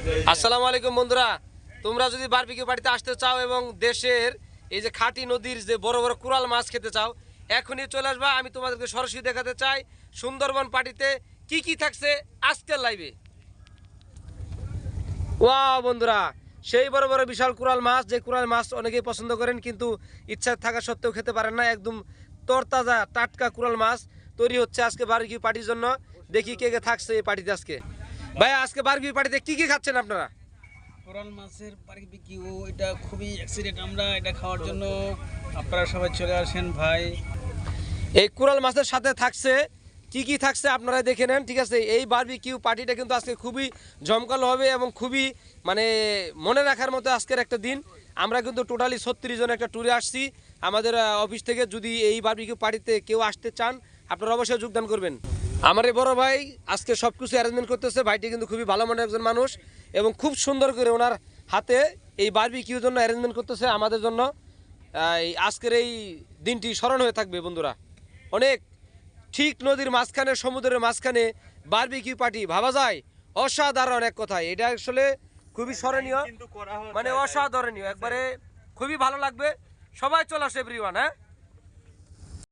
আসসালামু আলাইকুম বন্ধুরা, তোমরা যদি বারবিকিউ পার্টিতে আসতে চাও এবং দেশের এই যে খাঁটি নদীর যে বড় বড় কুরাল মাছ খেতে চাও, এখনই চলে আসবা। আমি তোমাদেরকে সরাসরি দেখাতে চাই সুন্দরবন পার্টিতে কি কি থাকছে আজকের লাইভে। ওয়াও বন্ধুরা, সেই বড় বড় বিশাল কুরাল মাছ, যে কুরাল মাছ অনেকেই পছন্দ করেন কিন্তু ইচ্ছা থাকা সত্ত্বেও খেতে পারেন না। একদম তরতাজা টাটকা কুরাল মাছ তৈরি হচ্ছে আজকে বারবিকিউ পার্টির জন্য। দেখি কে কে থাকছে এই পার্টিতে আজকে। ভাই, আজকে বারবিকিউ পার্টিতে কি কি খাচ্ছেন আপনারা? কোরাল মাছের বারবিকিউ, এটা খুবই এক্সাইটেড আমরা এটা খাওয়ার জন্য। আপনারা সবাই চলে আসেন ভাই। এই কুরাল মাছের সাথে থাকছে কি কি থাকছে আপনারা দেখে নেন, ঠিক আছে? এই বারবিকিউ পার্টিটা কিন্তু আজকে খুবই জমকালো হবে এবং খুবই মানে মনে রাখার মতো আজকের একটা দিন। আমরা কিন্তু টোটালি 36 জন একটা ট্যুরে আসছি আমাদের অফিস থেকে। যদি এই বারবিকিউ পার্টিতে কেউ আসতে চান আপনারা অবশ্যই যোগদান করবেন। আমার এই বড় ভাই আজকে সব কিছু অ্যারেঞ্জমেন্ট করতেছে। ভাইটি কিন্তু খুবই ভালো মনের একজন মানুষ এবং খুব সুন্দর করে ওনার হাতে এই বারবিকিউর জন্য অ্যারেঞ্জমেন্ট করতেছে আমাদের জন্য। আজকের এই দিনটি স্মরণ হয়ে থাকবে বন্ধুরা। অনেক ঠিক নদীর মাঝখানে, সমুদ্রের মাঝখানে বারবিকিউ পার্টি, ভাবা যায় অসাধারণ এক কথায়। এটা আসলে খুবই স্মরণীয়, মানে অসাধারণীয় একবারে, খুবই ভালো লাগবে। সবাই চলে আসে এভরিওয়ান। হ্যাঁ।